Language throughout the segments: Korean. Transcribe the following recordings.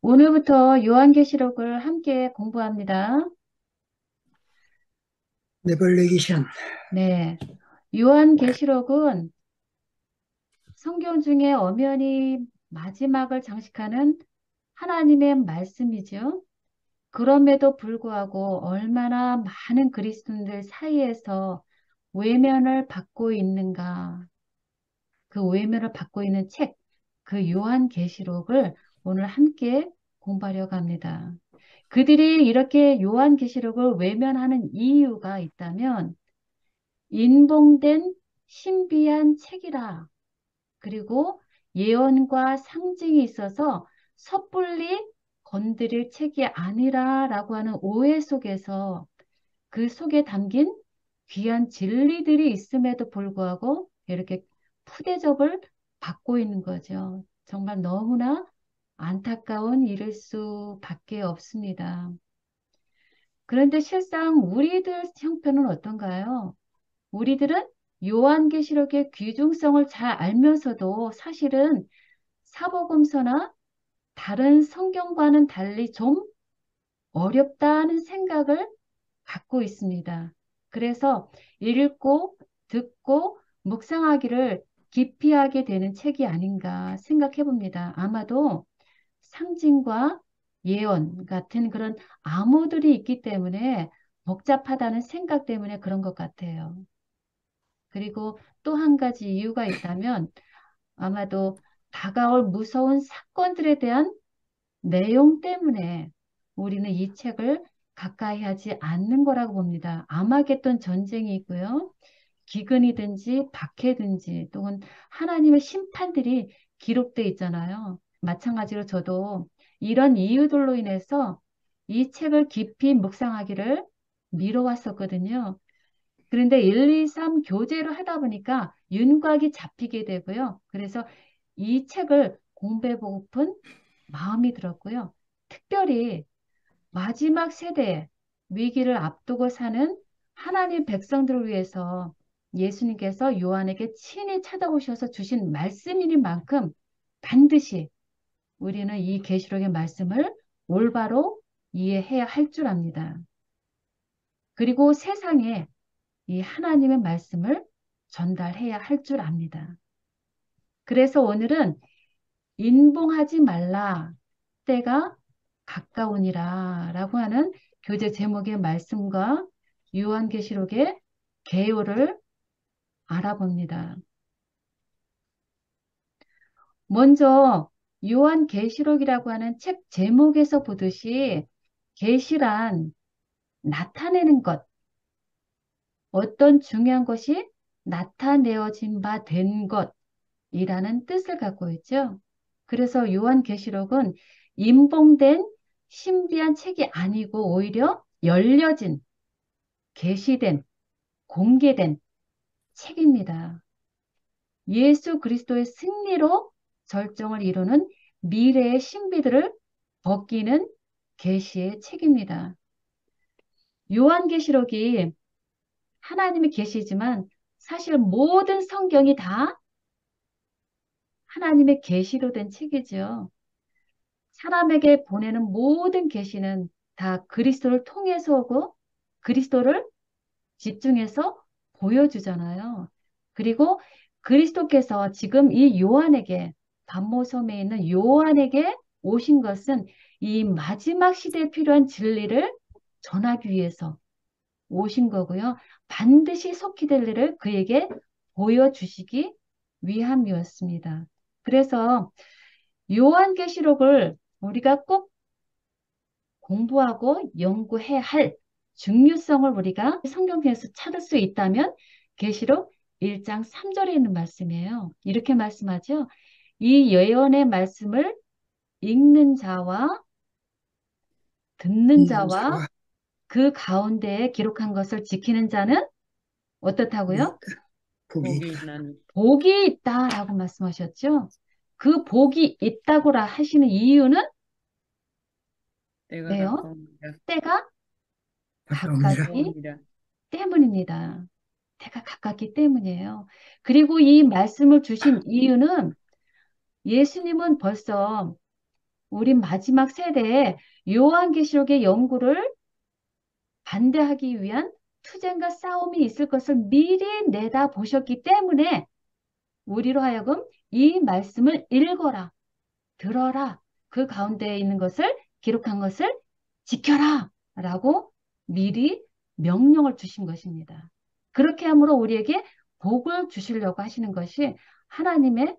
오늘부터 요한계시록을 함께 공부합니다. 레벌레이션. 네. 요한계시록은 성경 중에 엄연히 마지막을 장식하는 하나님의 말씀이죠. 그럼에도 불구하고 얼마나 많은 그리스도인들 사이에서 외면을 받고 있는가. 그 외면을 받고 있는 책, 그 요한계시록을 오늘 함께 공부하려고 합니다. 그들이 이렇게 요한계시록을 외면하는 이유가 있다면 인봉된 신비한 책이라 그리고 예언과 상징이 있어서 섣불리 건드릴 책이 아니라라고 하는 오해 속에서 그 속에 담긴 귀한 진리들이 있음에도 불구하고 이렇게 푸대접을 받고 있는 거죠. 정말 너무나 안타까운 일일 수밖에 없습니다. 그런데 실상 우리들 형편은 어떤가요? 우리들은 요한계시록의 귀중성을 잘 알면서도 사실은 사복음서나 다른 성경과는 달리 좀 어렵다는 생각을 갖고 있습니다. 그래서 읽고 듣고 묵상하기를 기피하게 되는 책이 아닌가 생각해 봅니다. 아마도 상징과 예언 같은 그런 암호들이 있기 때문에 복잡하다는 생각 때문에 그런 것 같아요. 그리고 또 한 가지 이유가 있다면 아마도 다가올 무서운 사건들에 대한 내용 때문에 우리는 이 책을 가까이 하지 않는 거라고 봅니다. 아마겟돈 전쟁이 있고요. 기근이든지 박해든지 또는 하나님의 심판들이 기록돼 있잖아요. 마찬가지로 저도 이런 이유들로 인해서 이 책을 깊이 묵상하기를 미뤄왔었거든요. 그런데 1, 2, 3 교재로 하다 보니까 윤곽이 잡히게 되고요. 그래서 이 책을 공부해보고픈 마음이 들었고요. 특별히 마지막 세대의 위기를 앞두고 사는 하나님 백성들을 위해서 예수님께서 요한에게 친히 찾아오셔서 주신 말씀인 만큼 반드시 우리는 이 계시록의 말씀을 올바로 이해해야 할 줄 압니다. 그리고 세상에 이 하나님의 말씀을 전달해야 할 줄 압니다. 그래서 오늘은 인봉하지 말라 때가 가까우니라 라고 하는 교재 제목의 말씀과 요한계시록의 개요를 알아봅니다. 먼저 요한계시록이라고 하는 책 제목에서 보듯이 계시란 나타내는 것, 어떤 중요한 것이 나타내어진 바 된 것이라는 뜻을 갖고 있죠. 그래서 요한계시록은 인봉된 신비한 책이 아니고 오히려 열려진, 계시된, 공개된 책입니다. 예수 그리스도의 승리로 절정을 이루는 미래의 신비들을 벗기는 계시의 책입니다. 요한계시록이 하나님의 계시지만 사실 모든 성경이 다 하나님의 계시로 된 책이죠. 사람에게 보내는 모든 계시는 다 그리스도를 통해서 오고 그리스도를 집중해서 보여주잖아요. 그리고 그리스도께서 지금 이 요한에게 반모섬에 있는 요한에게 오신 것은 이 마지막 시대에 필요한 진리를 전하기 위해서 오신 거고요. 반드시 속히 될 일을 그에게 보여주시기 위함이었습니다. 그래서 요한계시록을 우리가 꼭 공부하고 연구해야 할 중요성을 우리가 성경에서 찾을 수 있다면 계시록 1장 3절에 있는 말씀이에요. 이렇게 말씀하죠. 이 예언의 말씀을 읽는 자와 듣는 있는 자와 자와 그 가운데에 기록한 것을 지키는 자는 복이 어떻다고요? 있다. 복이 복이 있다. 있나니 복이 있다라고 말씀하셨죠. 그 복이 있다고라 하시는 이유는 때가 왜요? 가까우니라. 때가 가까우니라. 가깝기 가까우니라. 때문입니다. 때가 가깝기 때문이에요. 그리고 이 말씀을 주신 이유는 예수님은 벌써 우리 마지막 세대에 요한계시록의 연구를 반대하기 위한 투쟁과 싸움이 있을 것을 미리 내다보셨기 때문에 우리로 하여금 이 말씀을 읽어라, 들어라, 그 가운데에 있는 것을 기록한 것을 지켜라 라고 미리 명령을 주신 것입니다. 그렇게 함으로 우리에게 복을 주시려고 하시는 것이 하나님의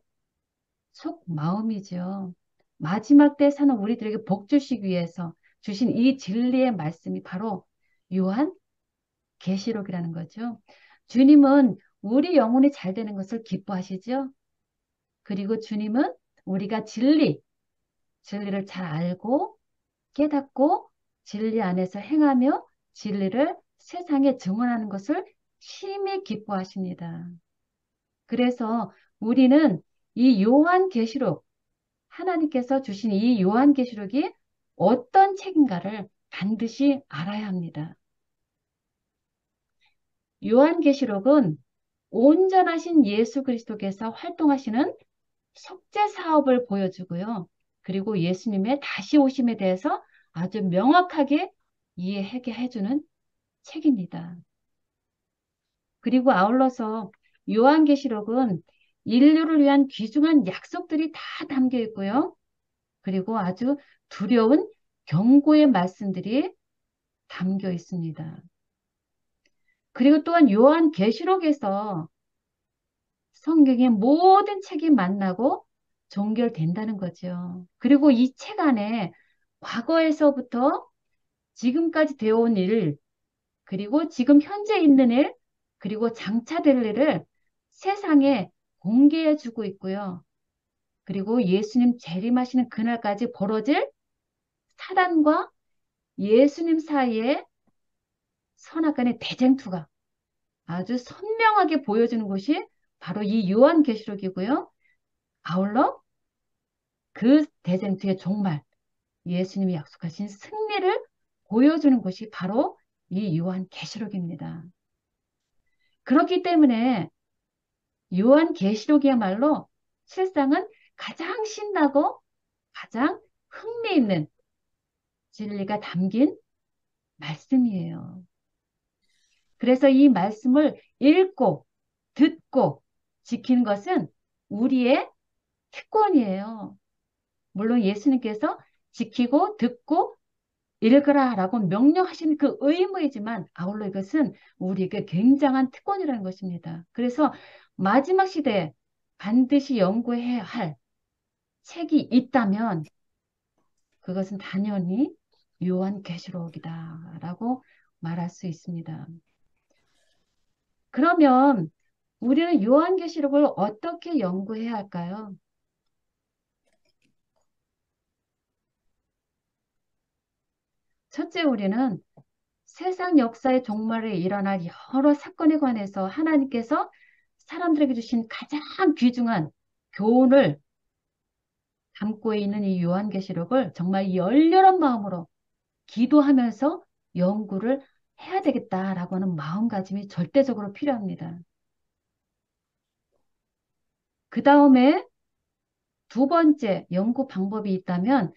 속 마음이죠. 마지막 때 사는 우리들에게 복 주시기 위해서 주신 이 진리의 말씀이 바로 요한 계시록이라는 거죠. 주님은 우리 영혼이 잘 되는 것을 기뻐하시죠. 그리고 주님은 우리가 진리를 잘 알고 깨닫고 진리 안에서 행하며 진리를 세상에 증언하는 것을 심히 기뻐하십니다. 그래서 우리는 이 요한계시록, 하나님께서 주신 이 요한계시록이 어떤 책인가를 반드시 알아야 합니다. 요한계시록은 온전하신 예수 그리스도께서 활동하시는 속죄 사업을 보여주고요. 그리고 예수님의 다시 오심에 대해서 아주 명확하게 이해하게 해주는 책입니다. 그리고 아울러서 요한계시록은 인류를 위한 귀중한 약속들이 다 담겨 있고요. 그리고 아주 두려운 경고의 말씀들이 담겨 있습니다. 그리고 또한 요한계시록에서 성경의 모든 책이 만나고 종결된다는 거죠. 그리고 이 책 안에 과거에서부터 지금까지 되어 온 일, 그리고 지금 현재 있는 일, 그리고 장차 될 일을 세상에 공개해 주고 있고요. 그리고 예수님 재림하시는 그날까지 벌어질 사단과 예수님 사이의 선악간의 대쟁투가 아주 선명하게 보여주는 것이 바로 이 요한계시록이고요. 아울러 그 대쟁투의 종말, 예수님이 약속하신 승리를 보여주는 것이 바로 이 요한계시록입니다. 그렇기 때문에 요한계시록이야말로 실상은 가장 신나고 가장 흥미있는 진리가 담긴 말씀이에요. 그래서 이 말씀을 읽고 듣고 지키는 것은 우리의 특권이에요. 물론 예수님께서 지키고 듣고 읽으라라고 명령하시는 그 의무이지만 아울러 이것은 우리에게 굉장한 특권이라는 것입니다. 그래서 마지막 시대에 반드시 연구해야 할 책이 있다면 그것은 당연히 요한계시록이다라고 말할 수 있습니다. 그러면 우리는 요한계시록을 어떻게 연구해야 할까요? 첫째, 우리는 세상 역사의 종말에 일어날 여러 사건에 관해서 하나님께서 사람들에게 주신 가장 귀중한 교훈을 담고 있는 이 요한계시록을 정말 열렬한 마음으로 기도하면서 연구를 해야 되겠다라고 하는 마음가짐이 절대적으로 필요합니다. 그 다음에 두 번째 연구 방법이 있다면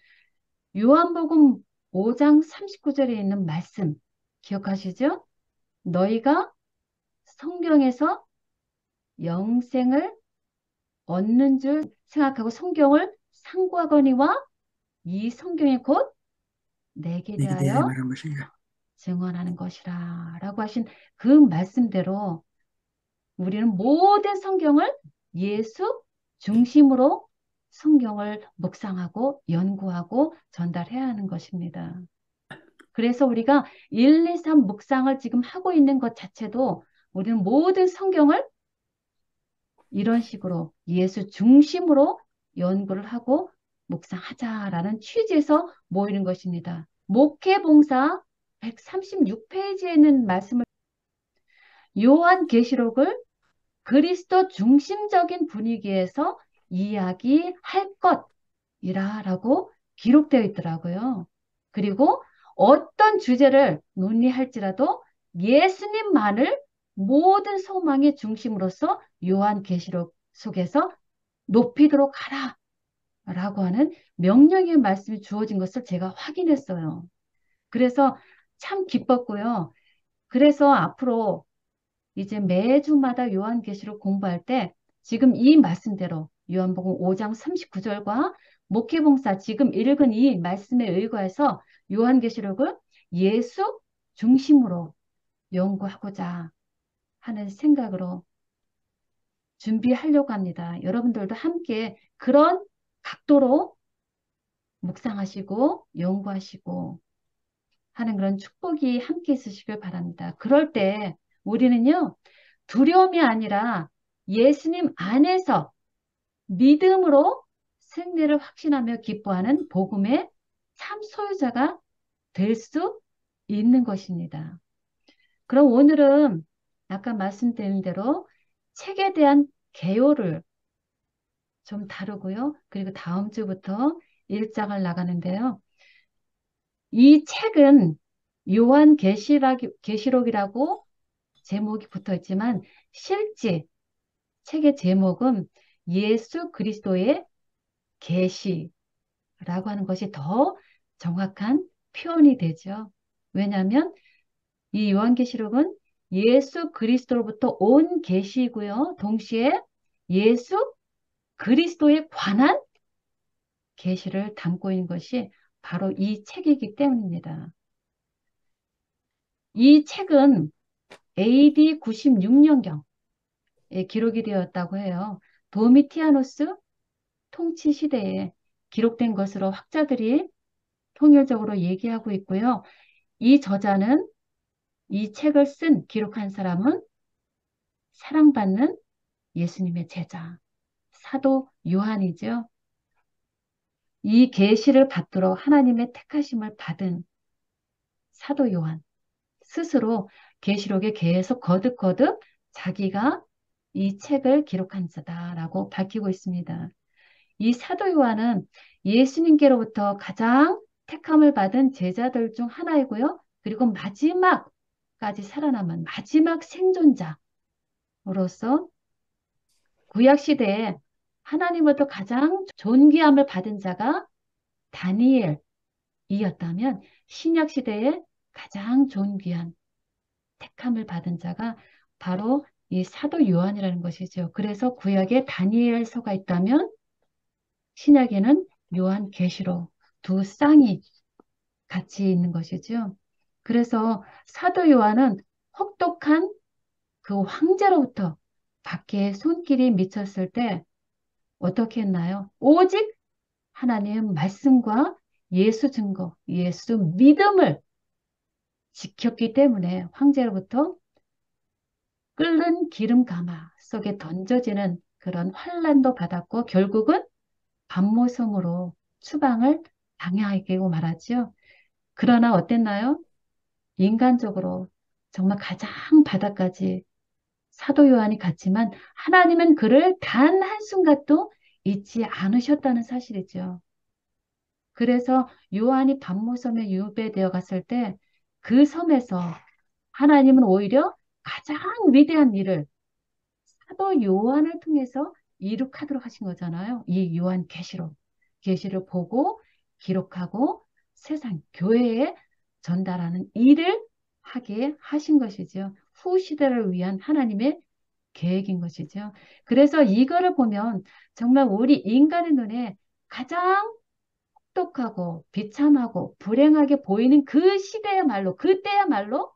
요한복음 5장 39절에 있는 말씀 기억하시죠? 너희가 성경에서 영생을 얻는 줄 생각하고 성경을 상고하거니와 이 성경이 곧 내게 내게 대하여 대하여 말한 것이니라. 증언하는 것이라 라고 하신 그 말씀대로 우리는 모든 성경을 예수 중심으로 성경을 묵상하고 연구하고 전달해야 하는 것입니다. 그래서 우리가 1, 2, 3 묵상을 지금 하고 있는 것 자체도 우리는 모든 성경을 이런 식으로 예수 중심으로 연구를 하고 묵상하자라는 취지에서 모이는 것입니다. 목회봉사 136페이지에는 말씀을 요한계시록을 그리스도 중심적인 분위기에서 이야기할 것이라고 기록되어 있더라고요. 그리고 어떤 주제를 논의할지라도 예수님만을 모든 소망의 중심으로서 요한계시록 속에서 높이도록 하라 라고 하는 명령의 말씀이 주어진 것을 제가 확인했어요. 그래서 참 기뻤고요. 그래서 앞으로 이제 매주마다 요한계시록 공부할 때 지금 이 말씀대로 요한복음 5장 39절과 목회봉사 지금 읽은 이 말씀에 의거해서 요한계시록을 예수 중심으로 연구하고자 하는 생각으로 준비하려고 합니다. 여러분들도 함께 그런 각도로 묵상하시고 연구하시고 하는 그런 축복이 함께 있으시길 바랍니다. 그럴 때 우리는요, 두려움이 아니라 예수님 안에서 믿음으로 승리를 확신하며 기뻐하는 복음의 참 소유자가 될 수 있는 것입니다. 그럼 오늘은 아까 말씀드린 대로 책에 대한 개요를 좀 다루고요. 그리고 다음 주부터 일장을 나가는데요. 이 책은 계시록이라고 제목이 붙어 있지만 실제 책의 제목은 예수 그리스도의 계시라고 하는 것이 더 정확한 표현이 되죠. 왜냐하면 이 요한계시록은 예수 그리스도로부터 온 계시이고요. 동시에 예수 그리스도에 관한 계시를 담고 있는 것이 바로 이 책이기 때문입니다. 이 책은 AD 96년경에 기록이 되었다고 해요. 도미티아노스 통치 시대에 기록된 것으로 학자들이 통일적으로 얘기하고 있고요. 이 저자는 이 책을 기록한 사람은 사랑받는 예수님의 제자, 사도 요한이죠. 이 계시를 받도록 하나님의 택하심을 받은 사도 요한 스스로 계시록에 계속 거듭거듭 자기가 이 책을 기록한 자다라고 밝히고 있습니다. 이 사도 요한은 예수님께로부터 가장 택함을 받은 제자들 중 하나이고요. 그리고 마지막까지 살아남은 마지막 생존자로서 구약 시대에 하나님으로부터 가장 존귀함을 받은 자가 다니엘이었다면 신약 시대에 가장 존귀한 택함을 받은 자가 바로 이 사도 요한이라는 것이죠. 그래서 구약에 다니엘서가 있다면 신약에는 요한계시록 두 쌍이 같이 있는 것이죠. 그래서 사도 요한은 혹독한 그 황제로부터 밖에 손길이 미쳤을 때 어떻게 했나요? 오직 하나님 말씀과 예수 증거, 예수 믿음을 지켰기 때문에 황제로부터 끓는 기름 가마 속에 던져지는 그런 환란도 받았고 결국은 반모성으로 추방을 당하게 말하지요. 그러나 어땠나요? 인간적으로 정말 가장 바닥까지 사도 요한이 갔지만 하나님은 그를 단 한순간도 잊지 않으셨다는 사실이죠. 그래서 요한이 반모섬에 유배되어 갔을 때 그 섬에서 하나님은 오히려 가장 위대한 일을 사도 요한을 통해서 이룩하도록 하신 거잖아요. 이 요한 계시를 보고 기록하고 세상 교회에 전달하는 일을 하게 하신 것이죠. 후 시대를 위한 하나님의 계획인 것이죠. 그래서 이거를 보면 정말 우리 인간의 눈에 가장 혹독하고 비참하고 불행하게 보이는 그 시대야말로 그때야말로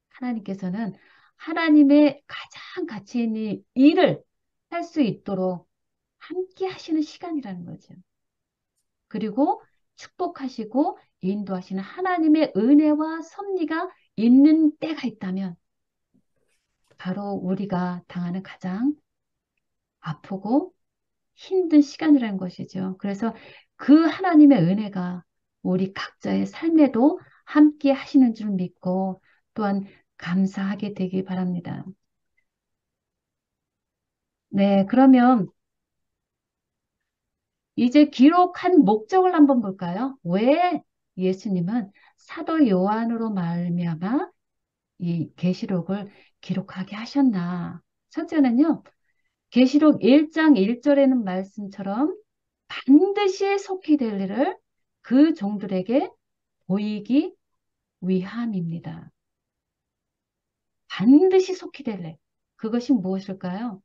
하나님께서는 하나님의 가장 가치 있는 일을 할 수 있도록 함께 하시는 시간이라는 거죠. 그리고 축복하시고 인도하시는 하나님의 은혜와 섭리가 있는 때가 있다면 바로 우리가 당하는 가장 아프고 힘든 시간이라는 것이죠. 그래서 그 하나님의 은혜가 우리 각자의 삶에도 함께 하시는 줄 믿고 또한 감사하게 되길 바랍니다. 네, 그러면 이제 기록한 목적을 한번 볼까요? 왜 예수님은 사도 요한으로 말미암아 이 계시록을 기록하게 하셨나? 첫째는요, 계시록 1장 1절에는 말씀처럼 반드시 속히 될 일을 그 종들에게 보이기 위함입니다. 반드시 속히 될 일. 그것이 무엇일까요?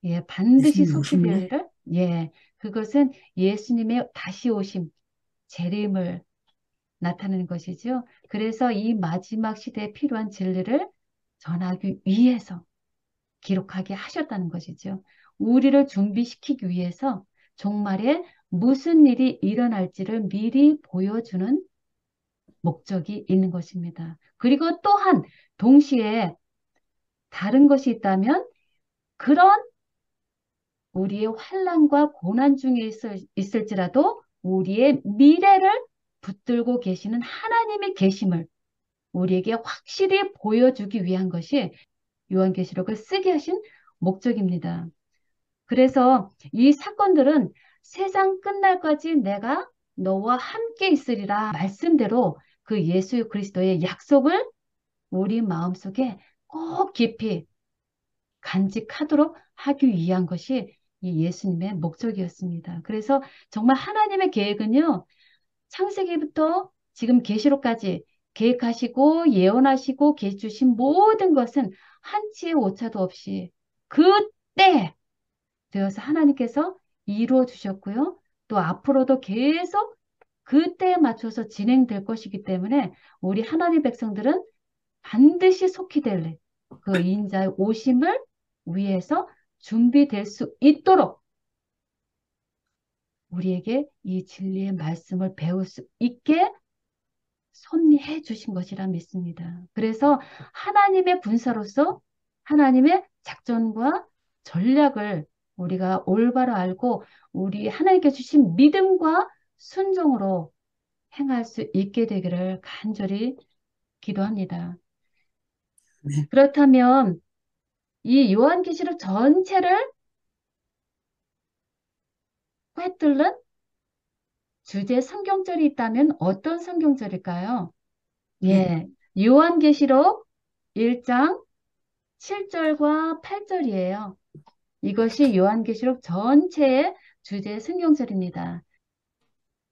예, 반드시 예수님 속히 될 오심이요? 일을, 예, 그것은 예수님의 다시 오심, 재림을 나타내는 것이죠. 그래서 이 마지막 시대에 필요한 진리를 전하기 위해서 기록하게 하셨다는 것이죠. 우리를 준비시키기 위해서 종말에 무슨 일이 일어날지를 미리 보여주는 목적이 있는 것입니다. 그리고 또한 동시에 다른 것이 있다면 그런 우리의 환난과 고난 중에 있을지라도 우리의 미래를 붙들고 계시는 하나님의 계심을 우리에게 확실히 보여주기 위한 것이 요한계시록을 쓰게 하신 목적입니다. 그래서 이 사건들은 세상 끝날까지 내가 너와 함께 있으리라 말씀대로 그 예수 그리스도의 약속을 우리 마음속에 꼭 깊이 간직하도록 하기 위한 것이 이 예수님의 목적이었습니다. 그래서 정말 하나님의 계획은요, 창세기부터 지금 계시록까지 계획하시고 예언하시고 계시 주신 모든 것은 한치의 오차도 없이 그때 되어서 하나님께서 이루어 주셨고요. 또 앞으로도 계속 그때에 맞춰서 진행될 것이기 때문에 우리 하나님 백성들은 반드시 속히 될 그 인자의 오심을 위해서 준비될 수 있도록 우리에게 이 진리의 말씀을 배울 수 있게 섭리해 주신 것이라 믿습니다. 그래서 하나님의 군사로서 하나님의 작전과 전략을 우리가 올바로 알고 우리 하나님께 주신 믿음과 순종으로 행할 수 있게 되기를 간절히 기도합니다. 네. 그렇다면 이 요한계시록 전체를 꿰뚫는 주제 성경절이 있다면 어떤 성경절일까요? 네. 예, 요한계시록 1장 7절과 8절이에요. 이것이 요한계시록 전체의 주제 성경절입니다.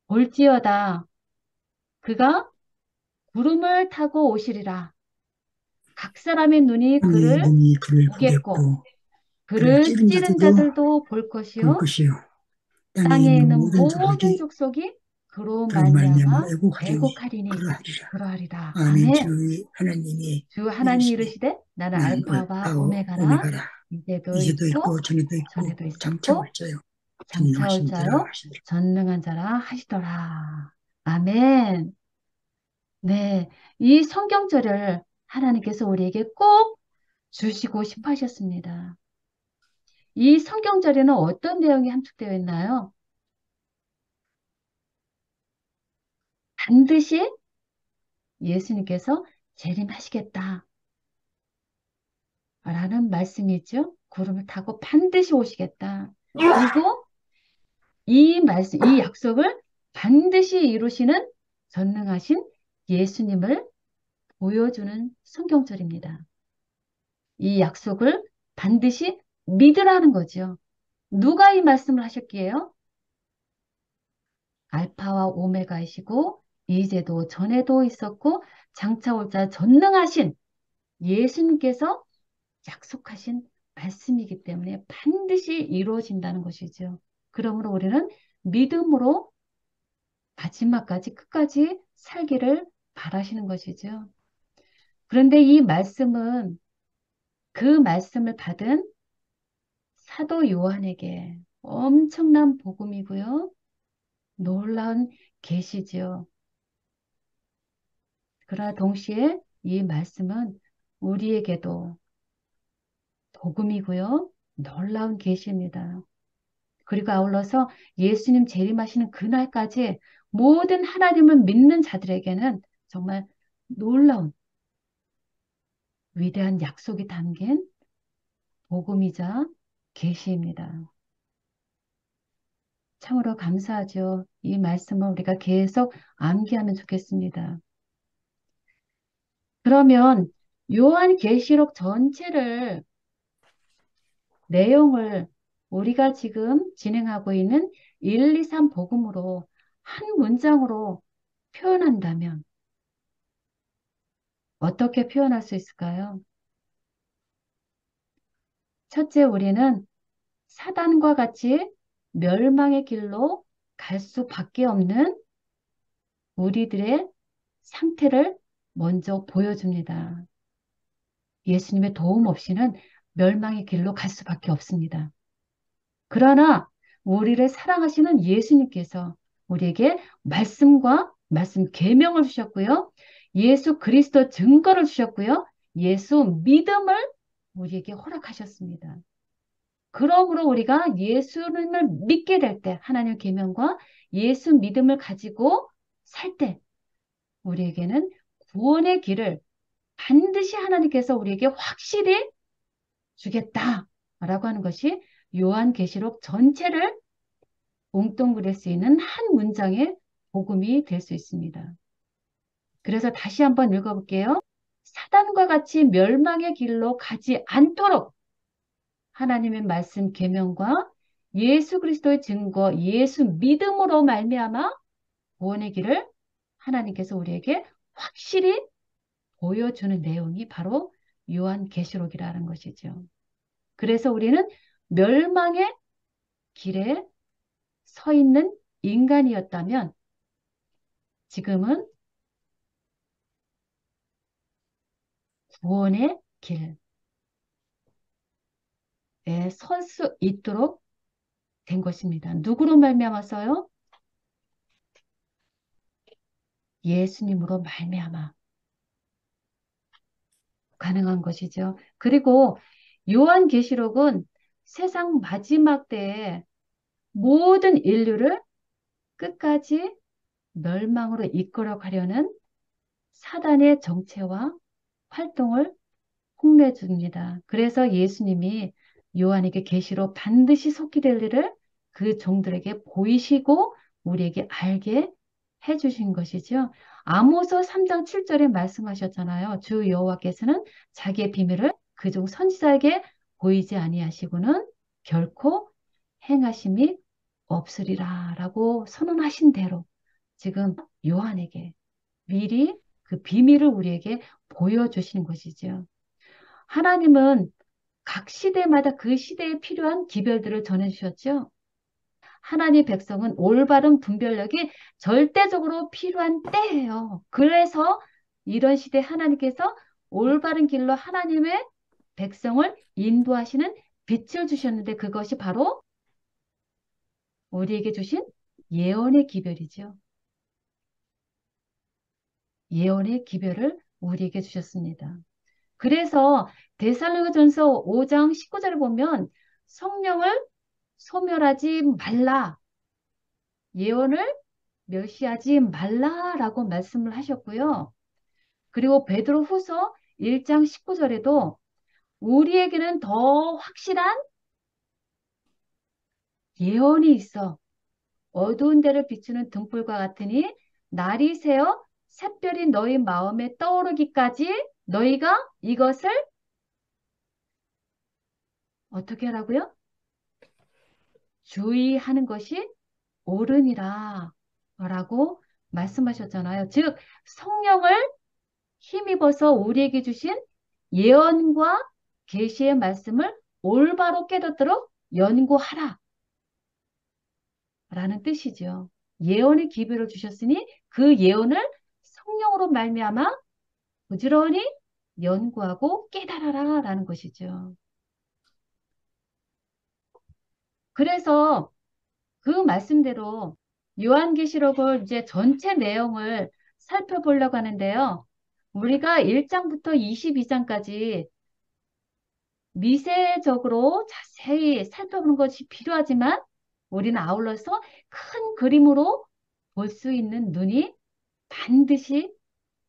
볼지어다 그가 구름을 타고 오시리라. 각 사람의 눈이 땅의 그를 눈이 그를 보겠고 보겠고, 그를 그를 찌른 찌른 자들도 자들도 볼 볼 것이요 것이요. 땅에 땅에 있는 있는 모든 모든 족속이 족속이 그로 그를 말미암아 말미암아 애곡하리니 애곡하리니 그러하리라. 그러하리라. 아멘. 아멘. 저희 하나님이 주 하나님이 이르시되 이르시되 나는 나는 알파와 알파오 오메가라 오메가라. 이제도 이제도 있고 있고 전에도 있고 전에도 장차 올 있었고 자요. 장차 올 전능하신지라 자요 하시더라. 전능한 자라 하시더라. 아멘. 네, 이 성경절을 하나님께서 우리에게 꼭 주시고 싶어 하셨습니다. 이 성경절에는 어떤 내용이 함축되어 있나요? 반드시 예수님께서 재림하시겠다 라는 말씀이죠. 구름을 타고 반드시 오시겠다. 그리고 이 말씀, 이 약속을 반드시 이루시는 전능하신 예수님을 보여주는 성경절입니다. 이 약속을 반드시 믿으라는 거죠. 누가 이 말씀을 하셨기에요? 알파와 오메가이시고 이제도 전에도 있었고 장차 올 자 전능하신 예수님께서 약속하신 말씀이기 때문에 반드시 이루어진다는 것이죠. 그러므로 우리는 믿음으로 마지막까지 끝까지 살기를 바라시는 것이죠. 그런데 이 말씀은 그 말씀을 받은 사도 요한에게 엄청난 복음이고요. 놀라운 계시지요. 그러나 동시에 이 말씀은 우리에게도 복음이고요. 놀라운 계시입니다. 그리고 아울러서 예수님 재림하시는 그날까지 모든 하나님을 믿는 자들에게는 정말 놀라운 위대한 약속이 담긴 복음이자 계시입니다. 참으로 감사하죠. 이 말씀을 우리가 계속 암기하면 좋겠습니다. 그러면 요한계시록 전체를 내용을 우리가 지금 진행하고 있는 1, 2, 3 복음으로 한 문장으로 표현한다면 어떻게 표현할 수 있을까요? 첫째, 우리는 사단과 같이 멸망의 길로 갈 수밖에 없는 우리들의 상태를 먼저 보여줍니다. 예수님의 도움 없이는 멸망의 길로 갈 수밖에 없습니다. 그러나 우리를 사랑하시는 예수님께서 우리에게 말씀과 말씀 계명을 주셨고요. 예수 그리스도 증거를 주셨고요. 예수 믿음을 우리에게 허락하셨습니다. 그러므로 우리가 예수님을 믿게 될 때 하나님 계명과 예수 믿음을 가지고 살 때 우리에게는 구원의 길을 반드시 하나님께서 우리에게 확실히 주겠다라고 하는 것이 요한계시록 전체를 뭉뚱그릴 수 있는 한 문장의 복음이 될 수 있습니다. 그래서 다시 한번 읽어볼게요. 사단과 같이 멸망의 길로 가지 않도록 하나님의 말씀 계명과 예수 그리스도의 증거, 예수 믿음으로 말미암아 구원의 길을 하나님께서 우리에게 확실히 보여주는 내용이 바로 요한계시록이라는 것이죠. 그래서 우리는 멸망의 길에 서 있는 인간이었다면 지금은 구원의 길에 설 수 있도록 된 것입니다. 누구로 말미암아서요? 예수님으로 말미암아 가능한 것이죠. 그리고 요한계시록은 세상 마지막 때에 모든 인류를 끝까지 멸망으로 이끌어 가려는 사단의 정체와 활동을 홍보해 줍니다. 그래서 예수님이 요한에게 계시로 반드시 속히 될 일을 그 종들에게 보이시고 우리에게 알게 해주신 것이죠. 아모스 3장 7절에 말씀하셨잖아요. 주 여호와께서는 자기의 비밀을 그종 선지자에게 보이지 아니하시고는 결코 행하심이 없으리라 라고 선언하신 대로 지금 요한에게 미리 그 비밀을 우리에게 보여주신 것이죠. 하나님은 각 시대마다 그 시대에 필요한 기별들을 전해주셨죠. 하나님 백성은 올바른 분별력이 절대적으로 필요한 때예요. 그래서 이런 시대에 하나님께서 올바른 길로 하나님의 백성을 인도하시는 빛을 주셨는데 그것이 바로 우리에게 주신 예언의 기별이죠. 예언의 기별을 우리에게 주셨습니다. 그래서 데살로니가전서 5장 19절을 보면 성령을 소멸하지 말라. 예언을 멸시하지 말라라고 말씀을 하셨고요. 그리고 베드로후서 1장 19절에도 우리에게는 더 확실한 예언이 있어. 어두운 데를 비추는 등불과 같으니 날이 새어 샛별이 너희 마음에 떠오르기까지 너희가 이것을 어떻게 하라고요? 주의하는 것이 옳으니라 라고 말씀하셨잖아요. 즉 성령을 힘입어서 우리에게 주신 예언과 계시의 말씀을 올바로 깨닫도록 연구하라 라는 뜻이죠. 예언의 기별을 주셨으니 그 예언을 성령으로 말미암아 부지런히 연구하고 깨달아라 라는 것이죠. 그래서 그 말씀대로 요한계시록을 이제 전체 내용을 살펴보려고 하는데요. 우리가 1장부터 22장까지 미세적으로 자세히 살펴보는 것이 필요하지만 우리는 아울러서 큰 그림으로 볼 수 있는 눈이 반드시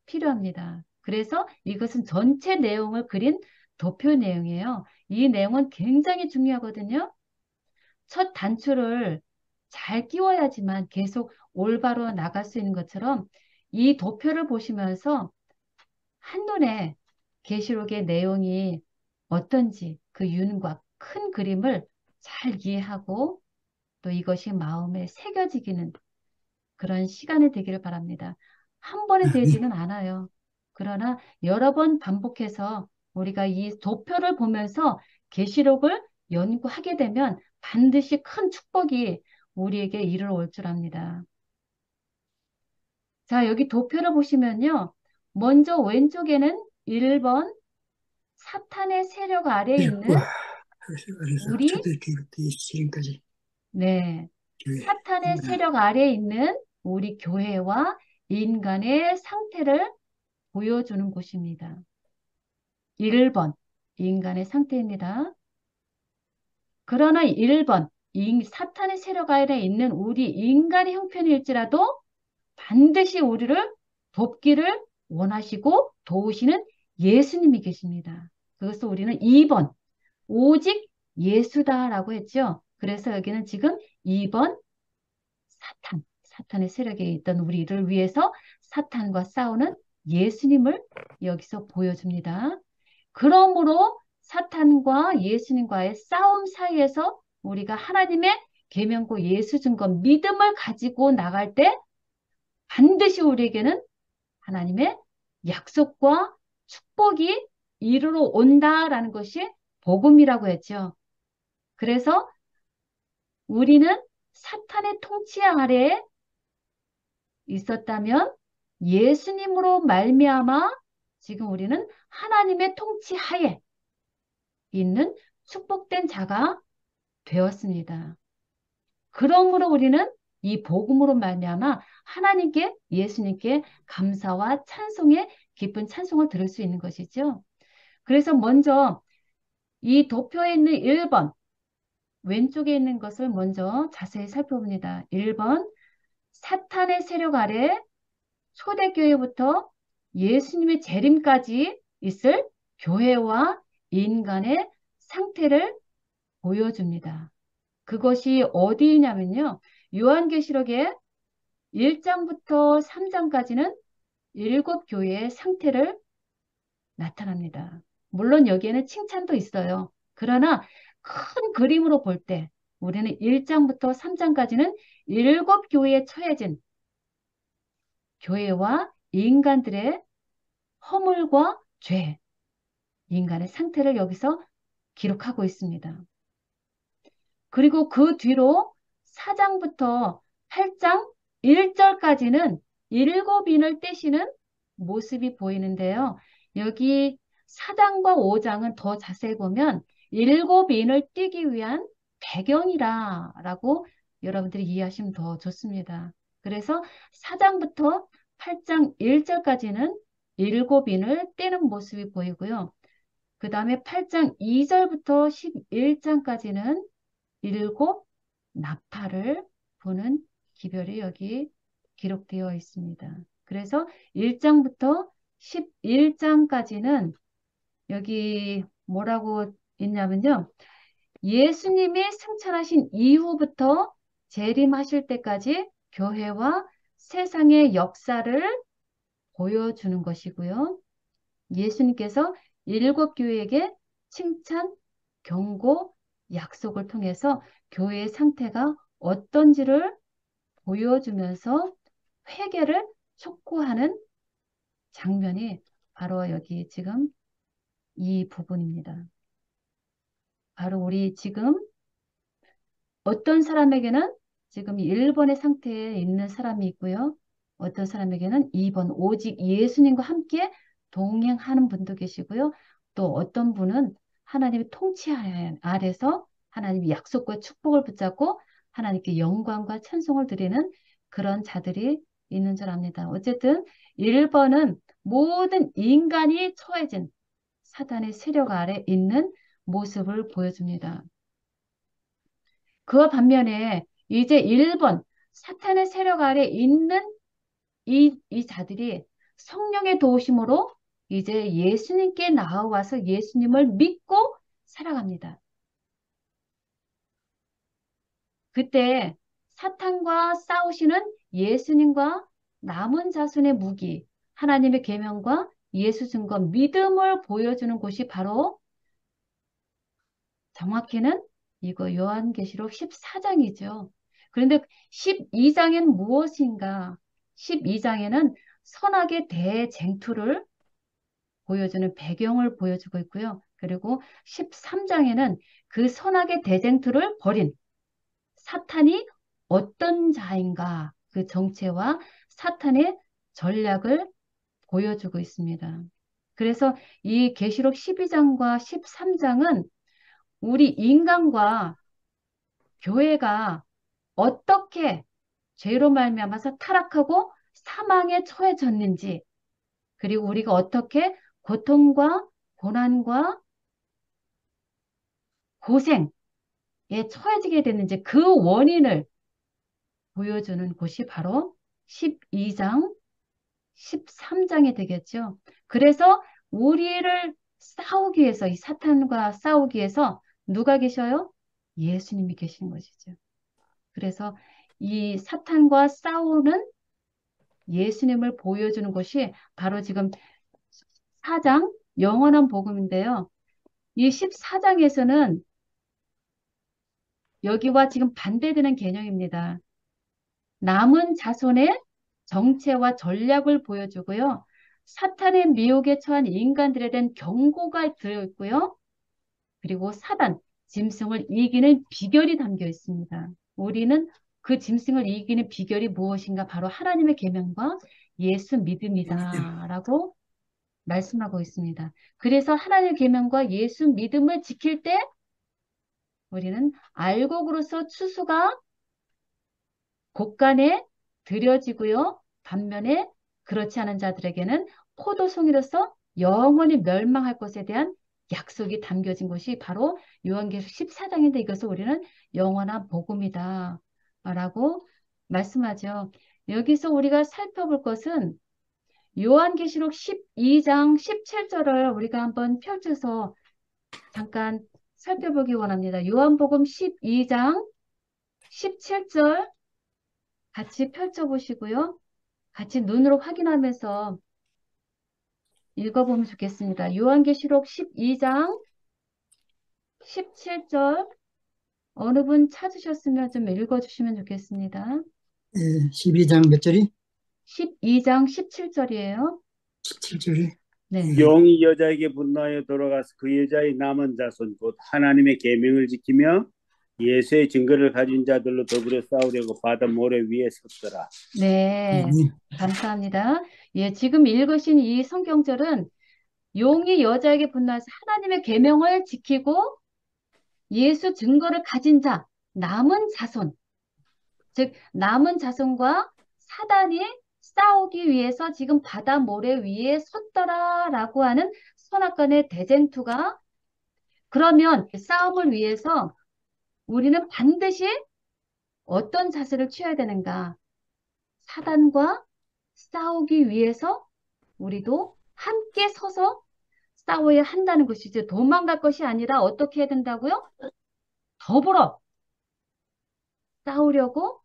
필요합니다. 그래서 이것은 전체 내용을 그린 도표 내용이에요. 이 내용은 굉장히 중요하거든요. 첫 단추를 잘 끼워야지만 계속 올바로 나갈 수 있는 것처럼 이 도표를 보시면서 한눈에 계시록의 내용이 어떤지 그 윤곽 큰 그림을 잘 이해하고 또 이것이 마음에 새겨지기는 그런 시간이 되기를 바랍니다. 한 번에 네. 되지는 않아요. 그러나 여러 번 반복해서 우리가 이 도표를 보면서 계시록을 연구하게 되면 반드시 큰 축복이 우리에게 이르러올 줄 압니다. 자, 여기 도표를 보시면요. 먼저 왼쪽에는 1번 사탄의 세력 아래에 네. 와. 있는 그래서 우리, 초대교회부터 지금까지 네, 교회 사탄의 인간. 세력 아래에 있는 우리 교회와 인간의 상태를 보여주는 곳입니다. 1번, 인간의 상태입니다. 그러나 1번, 사탄의 세력 아래에 있는 우리 인간의 형편일지라도 반드시 우리를 돕기를 원하시고 도우시는 예수님이 계십니다. 그것을 우리는 2번, 오직 예수다라고 했죠. 그래서 여기는 지금 2번 사탄의 세력에 있던 우리를 위해서 사탄과 싸우는 예수님을 여기서 보여줍니다. 그러므로 사탄과 예수님과의 싸움 사이에서 우리가 하나님의 계명과 예수 증거 믿음을 가지고 나갈 때 반드시 우리에게는 하나님의 약속과 축복이 이루러 온다라는 것이 복음이라고 했죠. 그래서 우리는 사탄의 통치 아래에 있었다면 예수님으로 말미암아 지금 우리는 하나님의 통치 하에 있는 축복된 자가 되었습니다. 그러므로 우리는 이 복음으로 말미암아 하나님께 예수님께 감사와 찬송의 깊은 찬송을 들을 수 있는 것이죠. 그래서 먼저 이 도표에 있는 1번 왼쪽에 있는 것을 먼저 자세히 살펴봅니다. 1번 사탄의 세력 아래 초대교회부터 예수님의 재림까지 있을 교회와 인간의 상태를 보여줍니다. 그것이 어디냐면요. 요한계시록의 1장부터 3장까지는 일곱 교회의 상태를 나타납니다. 물론 여기에는 칭찬도 있어요. 그러나 큰 그림으로 볼 때 우리는 1장부터 3장까지는 일곱 교회에 처해진 교회와 인간들의 허물과 죄, 인간의 상태를 여기서 기록하고 있습니다. 그리고 그 뒤로 4장부터 8장 1절까지는 일곱 인을 떼시는 모습이 보이는데요. 여기 4장과 5장은 더 자세히 보면 일곱 인을 띄기 위한 배경이라고 여러분들이 이해하시면 더 좋습니다. 그래서 4장부터 8장 1절까지는 일곱 인을 떼는 모습이 보이고요. 그 다음에 8장 2절부터 11장까지는 일곱 나팔을 부는 기별이 여기 기록되어 있습니다. 그래서 1장부터 11장까지는 여기 뭐라고 있냐면요. 예수님이 승천하신 이후부터 재림하실 때까지 교회와 세상의 역사를 보여주는 것이고요. 예수님께서 일곱 교회에게 칭찬, 경고, 약속을 통해서 교회의 상태가 어떤지를 보여주면서 회개를 촉구하는 장면이 바로 여기 지금 이 부분입니다. 바로 우리 지금 어떤 사람에게는 지금 1번의 상태에 있는 사람이 있고요. 어떤 사람에게는 2번 오직 예수님과 함께 동행하는 분도 계시고요. 또 어떤 분은 하나님의 통치 아래서 하나님의 약속과 축복을 붙잡고 하나님께 영광과 찬송을 드리는 그런 자들이 있는 줄 압니다. 어쨌든 1번은 모든 인간이 처해진 사단의 세력 아래 있는 모습을 보여줍니다. 그와 반면에 이제 1번 사탄의 세력 아래 있는 이 자들이 성령의 도우심으로 이제 예수님께 나아와서 예수님을 믿고 살아갑니다. 그때 사탄과 싸우시는 예수님과 남은 자손의 무기, 하나님의 계명과 예수 증거, 믿음을 보여주는 곳이 바로 정확히는 이거 요한계시록 14장이죠. 그런데 12장에는 무엇인가? 12장에는 선악의 대쟁투를 보여주는 배경을 보여주고 있고요. 그리고 13장에는 그 선악의 대쟁투를 벌인 사탄이 어떤 자인가 그 정체와 사탄의 전략을 보여주고 있습니다. 그래서 이 계시록 12장과 13장은 우리 인간과 교회가 어떻게 죄로 말미암아서 타락하고 사망에 처해졌는지 그리고 우리가 어떻게 고통과 고난과 고생에 처해지게 됐는지 그 원인을 보여주는 곳이 바로 12장, 13장이 되겠죠. 그래서 우리를 싸우기 위해서, 이 사탄과 싸우기 위해서 누가 계셔요? 예수님이 계신 것이죠. 그래서 이 사탄과 싸우는 예수님을 보여주는 것이 바로 지금 4장 영원한 복음인데요. 이 14장에서는 여기와 지금 반대되는 개념입니다. 남은 자손의 정체와 전략을 보여주고요. 사탄의 미혹에 처한 인간들에 대한 경고가 들어있고요. 그리고 사단, 짐승을 이기는 비결이 담겨 있습니다. 우리는 그 짐승을 이기는 비결이 무엇인가? 바로 하나님의 계명과 예수 믿음. 믿음이다라고 말씀하고 있습니다. 그래서 하나님의 계명과 예수 믿음을 지킬 때 우리는 알곡으로서 추수가 곡간에 들여지고요. 반면에 그렇지 않은 자들에게는 포도송이로서 영원히 멸망할 것에 대한 약속이 담겨진 것이 바로 요한계시록 14장인데 이것을 우리는 영원한 복음이다 라고 말씀하죠. 여기서 우리가 살펴볼 것은 요한계시록 12장 17절을 우리가 한번 펼쳐서 잠깐 살펴보기 원합니다. 요한복음 12장 17절 같이 펼쳐보시고요. 같이 눈으로 확인하면서 읽어보면 좋겠습니다. 요한계시록 12장 17절 어느 분 찾으셨으면 좀 읽어주시면 좋겠습니다. 12장 몇 절이? 12장 17절이에요. 17절이? 네. 용이 여자에게 분노하여 돌아가서 그 여자의 남은 자손 곧 하나님의 계명을 지키며 예수의 증거를 가진 자들로 더불어 싸우려고 바다 모래 위에 섰더라. 네, 감사합니다. 예, 지금 읽으신 이 성경절은 용이 여자에게 분노해서 하나님의 계명을 지키고 예수 증거를 가진 자, 남은 자손, 즉 남은 자손과 사단이 싸우기 위해서 지금 바다 모래 위에 섰더라라고 하는 선악간의 대쟁투가 그러면 싸움을 위해서 우리는 반드시 어떤 자세를 취해야 되는가? 사단과 싸우기 위해서 우리도 함께 서서 싸워야 한다는 것이죠. 도망갈 것이 아니라 어떻게 해야 된다고요? 더불어 싸우려고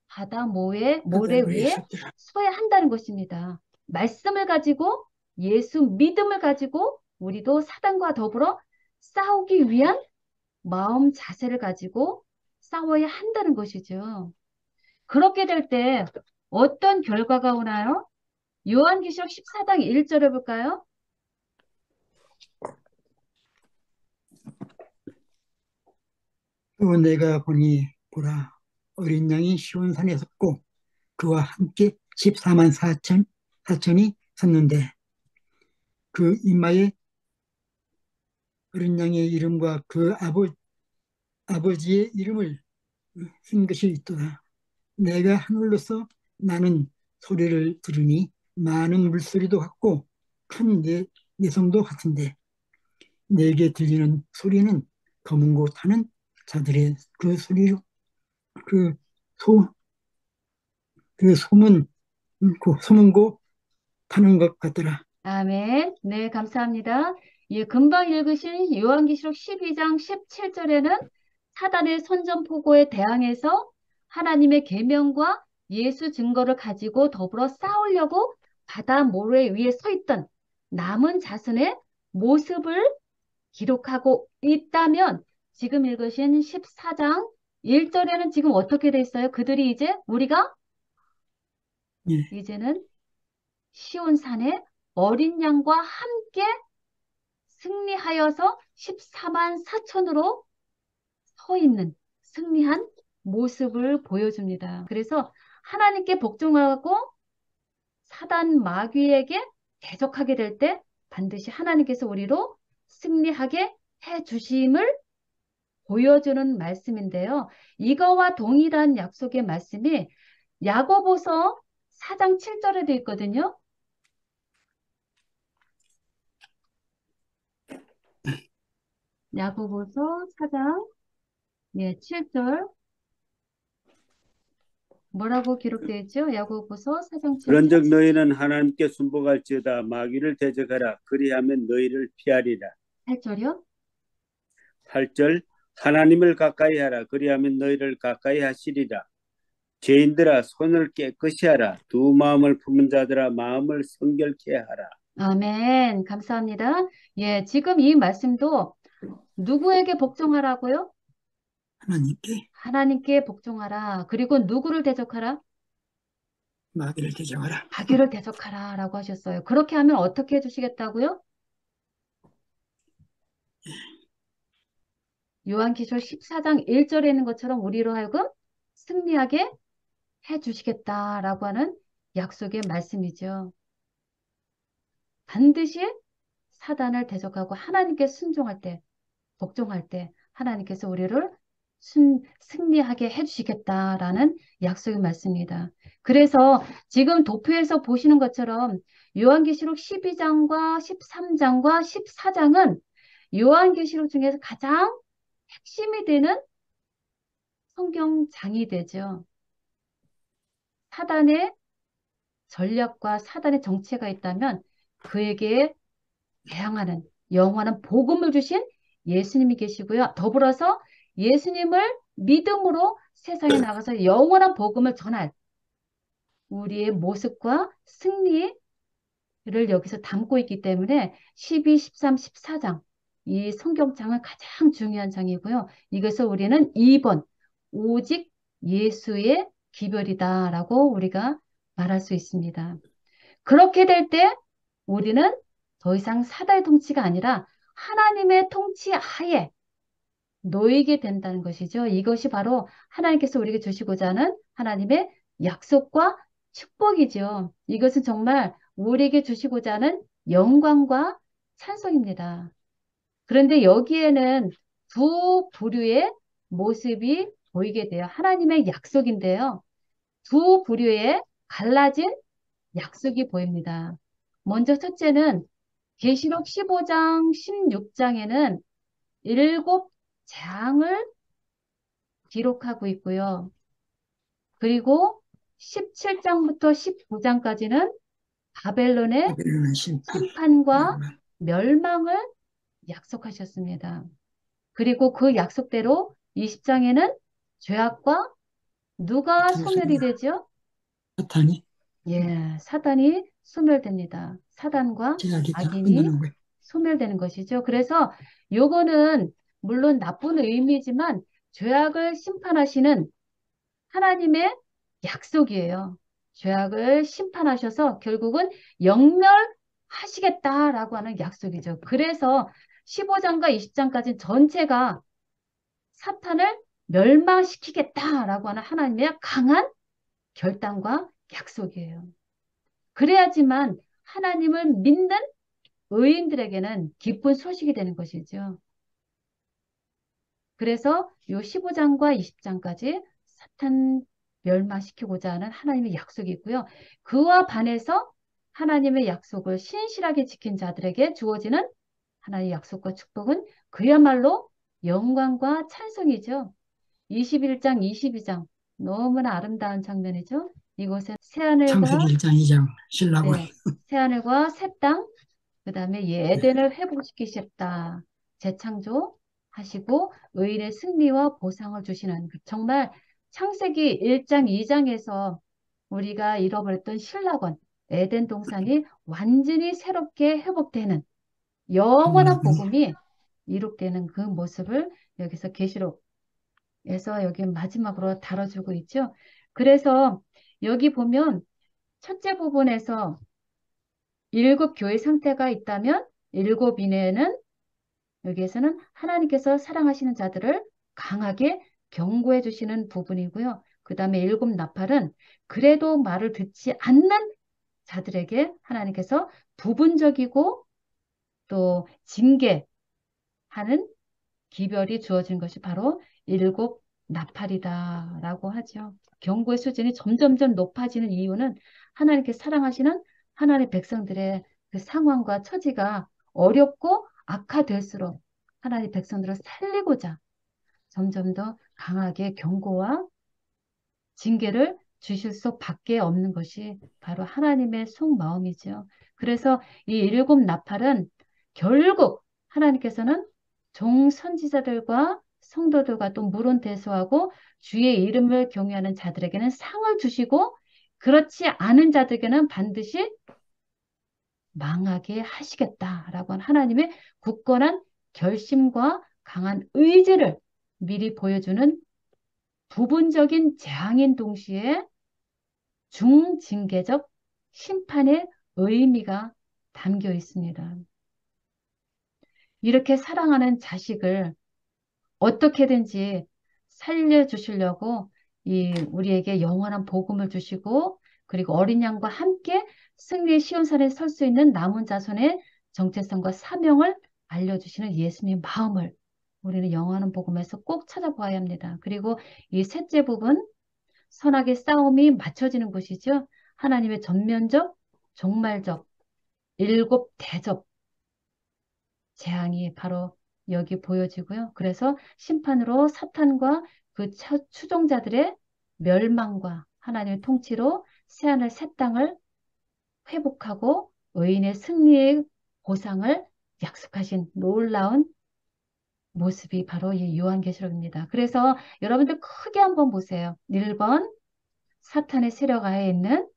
바다 모래 위에 서야 한다는 것입니다. 말씀을 가지고 예수 믿음을 가지고 우리도 사단과 더불어 싸우기 위한 마음 자세를 가지고 싸워야 한다는 것이죠. 그렇게 될 때 어떤 결과가 오나요? 요한계시록 14장 1절을 볼까요? 또 내가 보니 보라 어린 양이 시온산에 섰고 그와 함께 14만 4천이 섰는데 그 이마에 어린 양의 이름과 그 아버지의 이름을 쓴 것이 있더라. 내가 하늘로서 나는 소리를 들으니 많은 물소리도 같고 큰 내성도 같은데 내게 들리는 소리는 검은 고 타는 자들의 그 소리로 그 소, 그 소문고 타는 것 같더라. 아멘. 네, 감사합니다. 예, 금방 읽으신 요한계시록 12장 17절에는 사단의 선전포고에 대항해서 하나님의 계명과 예수 증거를 가지고 더불어 싸우려고 바다 모래 위에 서 있던 남은 자손의 모습을 기록하고 있다면 지금 읽으신 14장 1절에는 지금 어떻게 돼 있어요? 그들이 이제 우리가 예, 이제는 시온산에 어린 양과 함께 승리하여서 14만 4천으로 서 있는 승리한 모습을 보여줍니다. 그래서 하나님께 복종하고 사단 마귀에게 대적하게 될 때 반드시 하나님께서 우리로 승리하게 해 주심을 보여주는 말씀인데요. 이거와 동일한 약속의 말씀이 야고보서 4장 7절에도 있거든요. 야고보서 4장 7절 뭐라고 기록되어 있죠? 야고보서 4장 7절 그런즉 너희는 하나님께 순복할지어다 마귀를 대적하라 그리하면 너희를 피하리라. 8절이요? 8절 하나님을 가까이 하라 그리하면 너희를 가까이 하시리라. 죄인들아 손을 깨끗이 하라. 두 마음을 품은 자들아 마음을 성결케 하라. 아멘. 감사합니다. 지금 이 말씀도 누구에게 복종하라고요? 하나님께 하나님께 복종하라. 그리고 누구를 대적하라? 마귀를 대적하라. 마귀를 대적하라 라고 하셨어요. 그렇게 하면 어떻게 해주시겠다고요? 요한계시록 14장 1절에 있는 것처럼 우리로 하여금 승리하게 해주시겠다라고 하는 약속의 말씀이죠. 반드시 사단을 대적하고 하나님께 순종할 때, 복종할 때 하나님께서 우리를 승리하게 해주시겠다라는 약속의 말씀입니다. 그래서 지금 도표에서 보시는 것처럼 요한계시록 12장과 13장과 14장은 요한계시록 중에서 가장 핵심이 되는 성경장이 되죠. 사단의 전략과 사단의 정체가 있다면 그에게 대항하는 영원한 복음을 주신 예수님이 계시고요. 더불어서 예수님을 믿음으로 세상에 나가서 영원한 복음을 전할 우리의 모습과 승리를 여기서 담고 있기 때문에 12, 13, 14장 이 성경장은 가장 중요한 장이고요. 이것을 우리는 2번 오직 예수의 기별이다라고 우리가 말할 수 있습니다. 그렇게 될 때 우리는 더 이상 사다의 통치가 아니라 하나님의 통치 하에 놓이게 된다는 것이죠. 이것이 바로 하나님께서 우리에게 주시고자 하는 하나님의 약속과 축복이죠. 이것은 정말 우리에게 주시고자 하는 영광과 찬송입니다. 그런데 여기에는 두 부류의 모습이 보이게 돼요. 하나님의 약속인데요. 두 부류의 갈라진 약속이 보입니다. 먼저 첫째는 계시록 15장, 16장에는 일곱 재앙을 기록하고 있고요. 그리고 17장부터 19장까지는 바벨론의 바벨론의 심판, 심판과 멸망. 멸망을 약속하셨습니다. 그리고 그 약속대로 20장에는 죄악과 누가 소멸이 되죠? 사탄이 사단이 소멸됩니다. 사단과 제약이 다 악인이 끝나는 거예요. 소멸되는 것이죠. 그래서 요거는 물론 나쁜 의미지만 죄악을 심판하시는 하나님의 약속이에요. 죄악을 심판하셔서 결국은 영멸하시겠다라고 하는 약속이죠. 그래서 15장과 20장까지 전체가 사탄을 멸망시키겠다라고 하는 하나님의 강한 결단과 약속이에요. 그래야지만 하나님을 믿는 의인들에게는 기쁜 소식이 되는 것이죠. 그래서 요 15장과 20장까지 사탄 멸망시키고자 하는 하나님의 약속이 있고요. 그와 반해서 하나님의 약속을 신실하게 지킨 자들에게 주어지는 하나님의 약속과 축복은 그야말로 영광과 찬송이죠. 21장, 22장 너무나 아름다운 장면이죠. 이곳에 창세기 새하늘과 1장, 2장 신라고 새하늘과 새 땅, 그 다음에 에덴을 회복시키셨다. 재창조하시고 의인의 승리와 보상을 주시는 정말 창세기 1장, 2장에서 우리가 잃어버렸던 신라권, 에덴 동산이 완전히 새롭게 회복되는 영원한 복음이 이룩되는 그 모습을 여기서 계시록에서 여기 마지막으로 다뤄주고 있죠. 그래서 여기 보면 첫째 부분에서 일곱 교회 상태가 있다면 일곱 인에는 여기에서는 하나님께서 사랑하시는 자들을 강하게 경고해 주시는 부분이고요. 그 다음에 일곱 나팔은 그래도 말을 듣지 않는 자들에게 하나님께서 부분적이고 또 징계하는 기별이 주어진 것이 바로 일곱 나팔이다라고 하죠. 경고의 수준이 점점점 높아지는 이유는 하나님께 사랑하시는 하나님의 백성들의 그 상황과 처지가 어렵고 악화될수록 하나님의 백성들을 살리고자 점점 더 강하게 경고와 징계를 주실 수밖에 없는 것이 바로 하나님의 속마음이죠. 그래서 이 일곱 나팔은 결국 하나님께서는 종 선지자들과 성도들과 또 물론대소하고 주의 이름을 경외하는 자들에게는 상을 주시고 그렇지 않은 자들에게는 반드시 망하게 하시겠다라고 하는 하나님의 굳건한 결심과 강한 의지를 미리 보여주는 부분적인 재앙인 동시에 중징계적 심판의 의미가 담겨 있습니다. 이렇게 사랑하는 자식을 어떻게든지 살려주시려고 우리에게 영원한 복음을 주시고 그리고 어린 양과 함께 승리의 시온산에 설 수 있는 남은 자손의 정체성과 사명을 알려주시는 예수님의 마음을 우리는 영원한 복음에서 꼭 찾아보아야 합니다. 그리고 이 셋째 부분 선악의 싸움이 맞춰지는 곳이죠. 하나님의 전면적, 종말적, 일곱 대접 재앙이 바로 여기 보여지고요. 그래서 심판으로 사탄과 그 추종자들의 멸망과 하나님의 통치로 새하늘 새 땅을 회복하고 의인의 승리의 보상을 약속하신 놀라운 모습이 바로 이 요한계시록입니다. 그래서 여러분들 크게 한번 보세요. 1번 사탄의 세력 하에 있는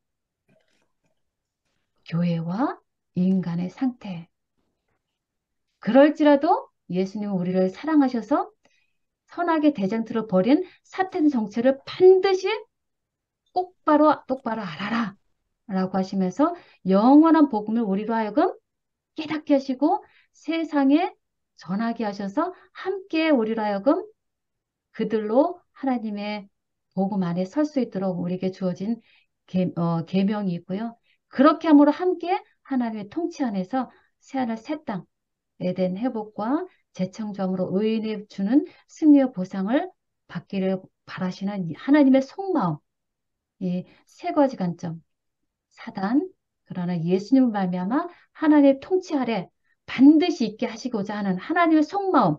교회와 인간의 상태. 그럴지라도 예수님은 우리를 사랑하셔서 선악의 대장틀을 벌인 사탄 정체를 반드시 똑바로 알아라 라고 하시면서 영원한 복음을 우리로 하여금 깨닫게 하시고 세상에 전하게 하셔서 함께 우리로 하여금 그들로 하나님의 복음 안에 설 수 있도록 우리에게 주어진 계명이 있고요. 그렇게 함으로 함께 하나님의 통치 안에서 새하늘 새 땅, 에덴 회복과 재창조함으로 의인이 주는 승리의 보상을 받기를 바라시는 하나님의 속마음, 이 세 가지 관점, 사단, 그러나 예수님을 말미암아 하나님의 통치 아래 반드시 있게 하시고자 하는 하나님의 속마음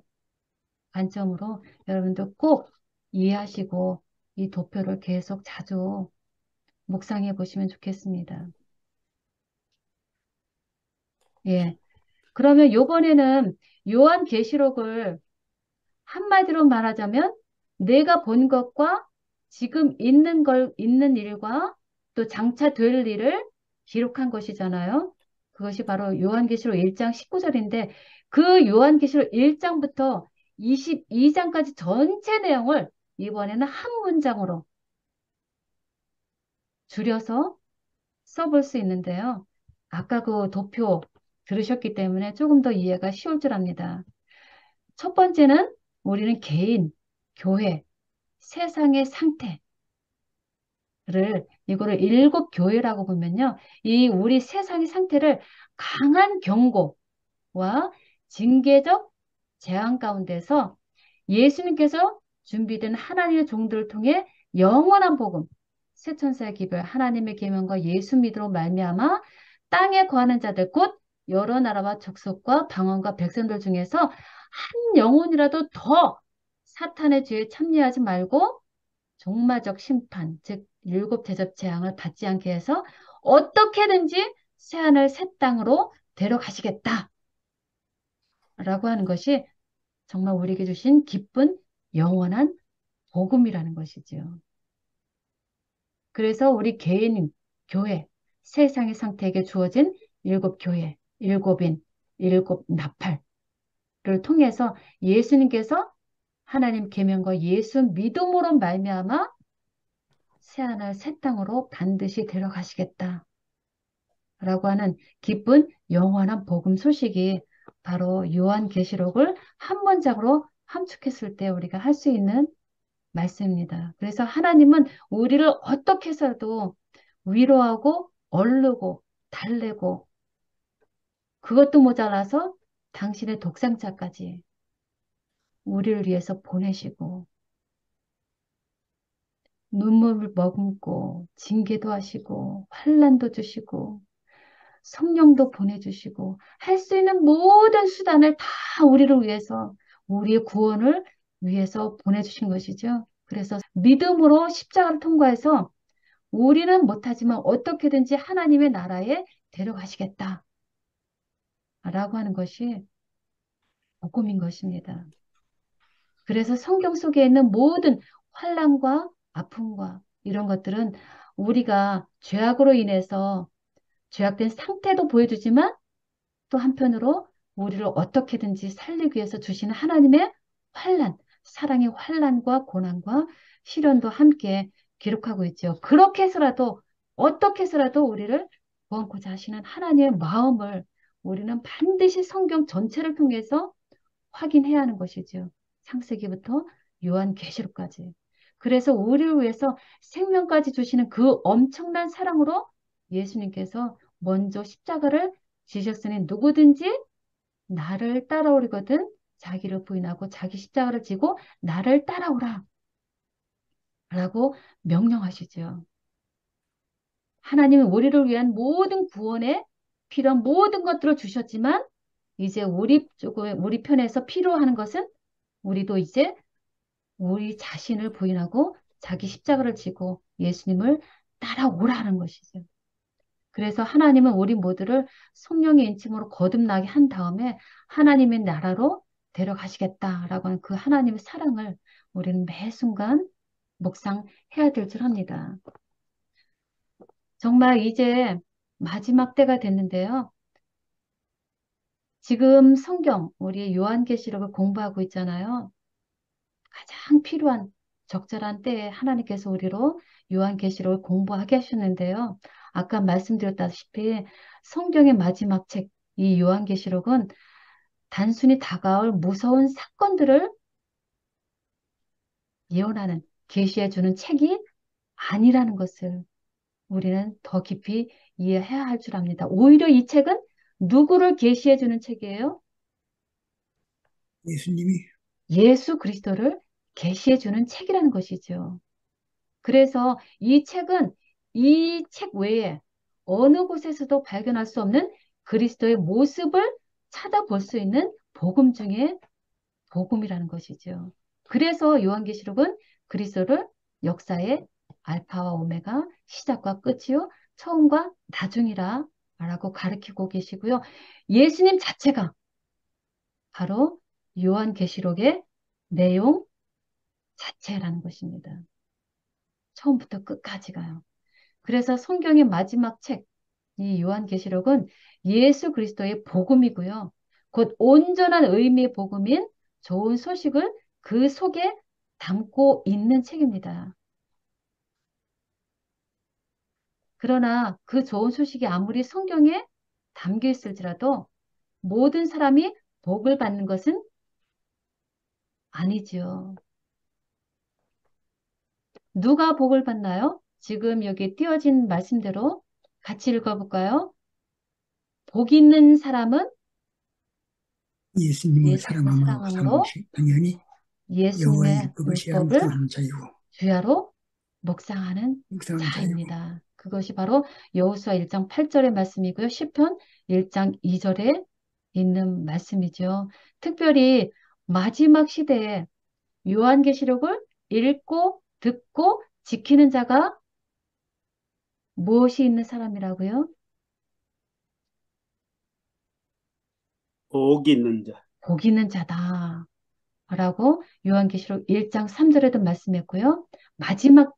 관점으로 여러분도 꼭 이해하시고 이 도표를 계속 자주 묵상해 보시면 좋겠습니다. 예. 그러면 요번에는 요한계시록을 한마디로 말하자면 내가 본 것과 지금 있는 일과 또 장차 될 일을 기록한 것이잖아요. 그것이 바로 요한계시록 1장 19절인데 그 요한계시록 1장부터 22장까지 전체 내용을 이번에는 한 문장으로 줄여서 써볼 수 있는데요. 아까 그 도표 들으셨기 때문에 조금 더 이해가 쉬울 줄 압니다. 첫 번째는 우리는 개인, 교회, 세상의 상태를 이거를 일곱 교회라고 보면요. 이 우리 세상의 상태를 강한 경고와 징계적 재앙 가운데서 예수님께서 준비된 하나님의 종들을 통해 영원한 복음, 새 천사의 기별, 하나님의 계명과 예수 믿음으로 말미암아 땅에 거하는 자들 곧 여러 나라와 족속과 방언과 백성들 중에서 한 영혼이라도 더 사탄의 죄에 참여하지 말고 종마적 심판, 즉 일곱 대접 재앙을 받지 않게 해서 어떻게든지 새하늘 새 땅으로 데려가시겠다 라고 하는 것이 정말 우리에게 주신 기쁜 영원한 복음이라는 것이죠. 그래서 우리 개인, 교회, 세상의 상태에게 주어진 일곱 교회, 일곱인, 일곱 나팔을 통해서 예수님께서 하나님 계명과 예수 믿음으로 말미암아 새하늘 새 땅으로 반드시 데려가시겠다 라고 하는 기쁜 영원한 복음 소식이 바로 요한계시록을 한 문장으로 함축했을 때 우리가 할 수 있는 말씀입니다. 그래서 하나님은 우리를 어떻게 해서도 위로하고 얼르고 달래고 그것도 모자라서 당신의 독생자까지 우리를 위해서 보내시고 눈물을 머금고 징계도 하시고 환난도 주시고 성령도 보내주시고 할 수 있는 모든 수단을 다 우리를 위해서 우리의 구원을 위해서 보내주신 것이죠. 그래서 믿음으로 십자가를 통과해서 우리는 못하지만 어떻게든지 하나님의 나라에 데려가시겠다 라고 하는 것이 복음인 것입니다. 그래서 성경 속에 있는 모든 환난과 아픔과 이런 것들은 우리가 죄악으로 인해서 죄악된 상태도 보여주지만 또 한편으로 우리를 어떻게든지 살리기 위해서 주시는 하나님의 환난, 사랑의 환난과 고난과 시련도 함께 기록하고 있죠. 그렇게 해서라도 어떻게 해서라도 우리를 구원코자 하시는 하나님의 마음을 우리는 반드시 성경 전체를 통해서 확인해야 하는 것이죠. 창세기부터 요한계시록까지. 그래서 우리를 위해서 생명까지 주시는 그 엄청난 사랑으로 예수님께서 먼저 십자가를 지셨으니 누구든지 나를 따라오려거든 자기를 부인하고 자기 십자가를 지고 나를 따라오라 라고 명령하시죠. 하나님은 우리를 위한 모든 구원에 필요한 모든 것들을 주셨지만 이제 우리 편에서 필요한 것은 우리도 이제 우리 자신을 부인하고 자기 십자가를 지고 예수님을 따라오라는 것이죠. 그래서 하나님은 우리 모두를 성령의 인침으로 거듭나게 한 다음에 하나님의 나라로 데려가시겠다라고 하는 그 하나님의 사랑을 우리는 매 순간 묵상해야 될 줄 합니다. 정말 이제 마지막 때가 됐는데요. 지금 성경, 우리 요한계시록을 공부하고 있잖아요. 가장 필요한 적절한 때에 하나님께서 우리로 요한계시록을 공부하게 하셨는데요. 아까 말씀드렸다시피 성경의 마지막 책, 이 요한계시록은 단순히 다가올 무서운 사건들을 예언하는, 계시해 주는 책이 아니라는 것을 우리는 더 깊이 이해해야 할 줄 압니다. 오히려 이 책은 누구를 계시해 주는 책이에요? 예수님이 예수 그리스도를 계시해 주는 책이라는 것이죠. 그래서 이 책은 이 책 외에 어느 곳에서도 발견할 수 없는 그리스도의 모습을 찾아볼 수 있는 복음 중에 복음이라는 것이죠. 그래서 요한계시록은 그리스도를 역사의 알파와 오메가, 시작과 끝이요, 처음과 나중이라 라고 가르치고 계시고요. 예수님 자체가 바로 요한계시록의 내용 자체라는 것입니다. 처음부터 끝까지가요. 그래서 성경의 마지막 책, 이 요한계시록은 예수 그리스도의 복음이고요. 곧 온전한 의미의 복음인 좋은 소식을 그 속에 담고 있는 책입니다. 그러나 그 좋은 소식이 아무리 성경에 담겨 있을지라도 모든 사람이 복을 받는 것은 아니죠. 누가 복을 받나요? 지금 여기 띄어진 말씀대로 같이 읽어볼까요? 복 있는 사람은 예수님을 예수님을 사랑함으로 사랑함으로 당연히 여호와의 예수님의 율법을 율법을 묵상하는 자이고 주야로 묵상하는 묵상하는 자이고 자입니다. 그것이 바로 여호수아 1장 8절의 말씀이고요. 시편 1장 2절에 있는 말씀이죠. 특별히 마지막 시대에 요한계시록을 읽고 듣고 지키는 자가 무엇이 있는 사람이라고요? 복 있는 자. 복 있는 자다. 라고 요한계시록 1장 3절에도 말씀했고요. 마지막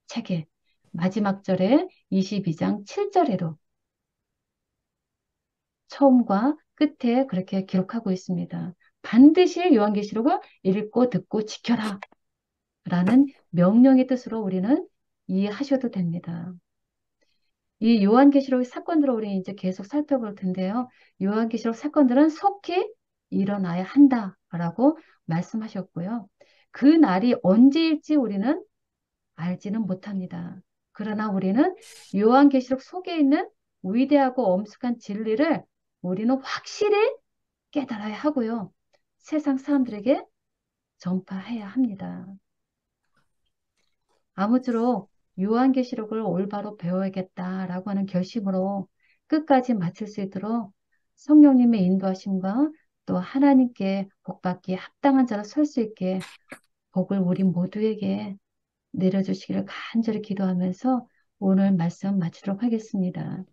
책에 마지막 절에 22장 7절에도 처음과 끝에 그렇게 기록하고 있습니다. 반드시 요한계시록을 읽고 듣고 지켜라 라는 명령의 뜻으로 우리는 이해하셔도 됩니다. 이 요한계시록 사건들을 우리 이제 계속 살펴볼 텐데요. 요한계시록 사건들은 속히 일어나야 한다라고 말씀하셨고요. 그 날이 언제일지 우리는 알지는 못합니다. 그러나 우리는 요한계시록 속에 있는 위대하고 엄숙한 진리를 우리는 확실히 깨달아야 하고요. 세상 사람들에게 전파해야 합니다. 아무쪼록 요한계시록을 올바로 배워야겠다라고 하는 결심으로 끝까지 마칠 수 있도록 성령님의 인도하심과 또 하나님께 복받기에 합당한 자로 설 수 있게 복을 우리 모두에게 내려주시기를 간절히 기도하면서 오늘 말씀 마치도록 하겠습니다.